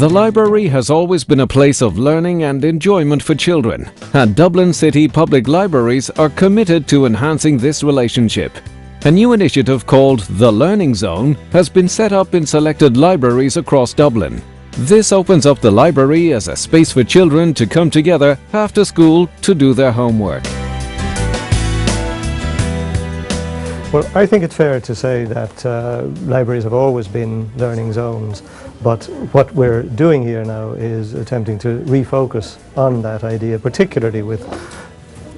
The library has always been a place of learning and enjoyment for children, and Dublin City Public Libraries are committed to enhancing this relationship. A new initiative called The Learning Zone has been set up in selected libraries across Dublin. This opens up the library as a space for children to come together after school to do their homework. Well, I think it's fair to say that libraries have always been learning zones, but what we're doing here now is attempting to refocus on that idea, particularly with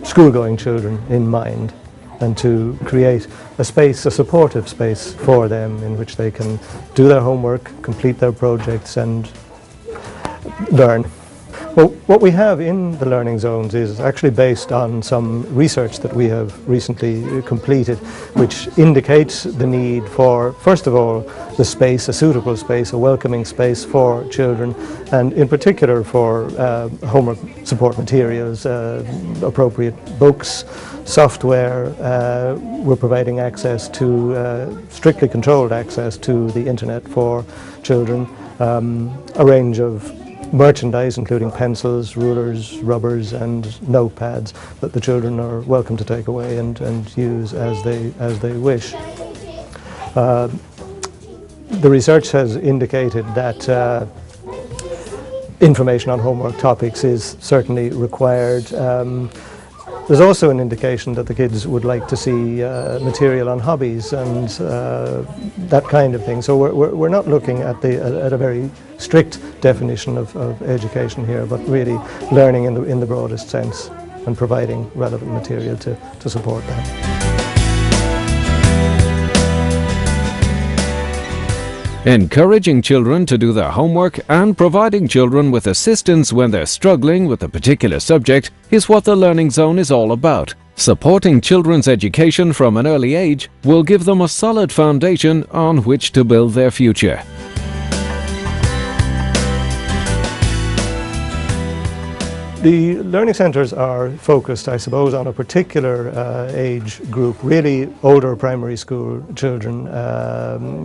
school-going children in mind, and to create a space, a supportive space for them in which they can do their homework, complete their projects and learn. Well, what we have in the learning zones is actually based on some research that we have recently completed, which indicates the need for, first of all, the space, a suitable space, a welcoming space for children, and in particular for homework support materials, appropriate books, software. We're providing access to, strictly controlled access to the internet for children, a range of merchandise including pencils, rulers, rubbers and notepads that the children are welcome to take away and use as they wish. The research has indicated that information on homework topics is certainly required. There's also an indication that the kids would like to see material on hobbies and that kind of thing. So we're not looking at a very strict definition of education here, but really learning in the broadest sense and providing relevant material to support that. Encouraging children to do their homework and providing children with assistance when they're struggling with a particular subject is what the Learning Zone is all about. Supporting children's education from an early age will give them a solid foundation on which to build their future. The learning centres are focused, I suppose, on a particular age group, really older primary school children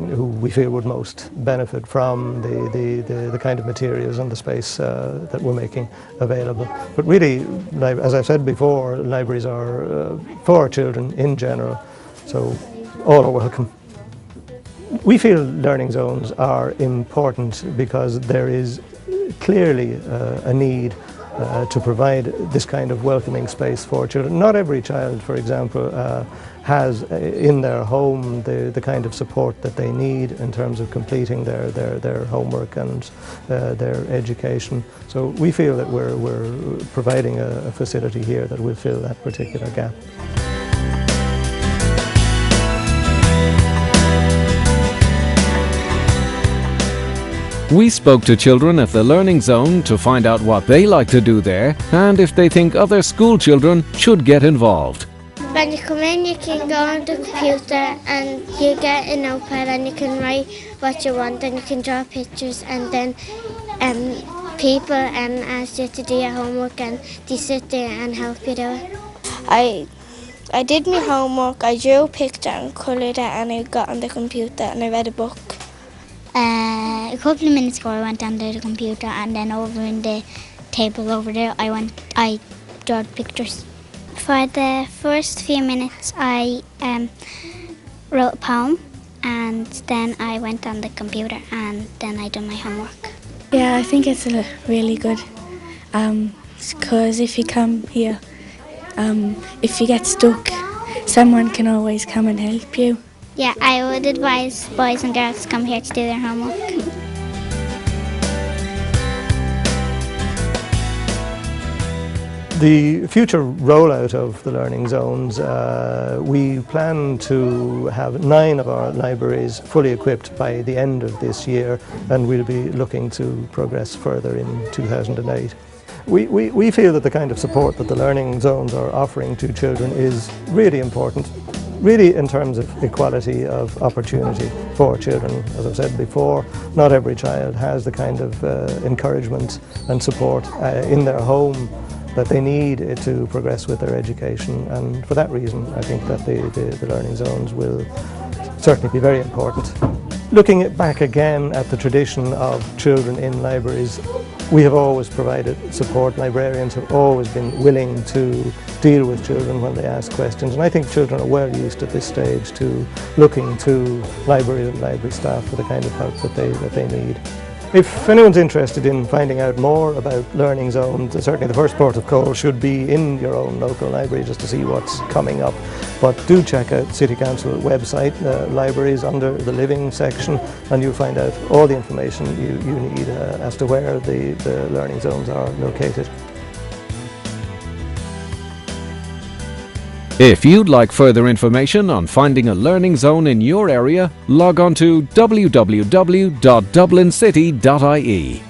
who we feel would most benefit from the kind of materials and the space that we're making available. But really, as I've said before, libraries are for children in general, so all are welcome. We feel learning zones are important because there is clearly a need to provide this kind of welcoming space for children. Not every child, for example, has in their home the kind of support that they need in terms of completing their homework and their education. So we feel that we're providing a facility here that will fill that particular gap. We spoke to children at the Learning Zone to find out what they like to do there and if they think other school children should get involved. When you come in, you can go on the computer and you get a notepad and you can write what you want and you can draw pictures, and then people ask you to do your homework and they sit there and help you do it. I did my homework, I drew a picture and coloured it, and I got on the computer and I read a book. A couple of minutes ago I went under the computer, and then over in the table over there I drew pictures. For the first few minutes I wrote a poem, and then I went on the computer and then I done my homework. Yeah, I think it's really good because if you come here, if you get stuck, someone can always come and help you. Yeah, I would advise boys and girls to come here to do their homework. The future rollout of the learning zones, we plan to have 9 of our libraries fully equipped by the end of this year, and we'll be looking to progress further in 2008. We feel that the kind of support that the learning zones are offering to children is really important, really in terms of equality of opportunity for children. As I've said before, not every child has the kind of encouragement and support in their home that they need to progress with their education, and for that reason I think that the learning zones will certainly be very important. Looking back again at the tradition of children in libraries, we have always provided support. Librarians have always been willing to deal with children when they ask questions, and I think children are well used at this stage to looking to libraries and library staff for the kind of help that they need. If anyone's interested in finding out more about learning zones, certainly the first port of call should be in your own local library just to see what's coming up. But do check out City Council website, libraries under the living section, and you'll find out all the information you need as to where the learning zones are located. If you'd like further information on finding a learning zone in your area, log on to www.dublincity.ie.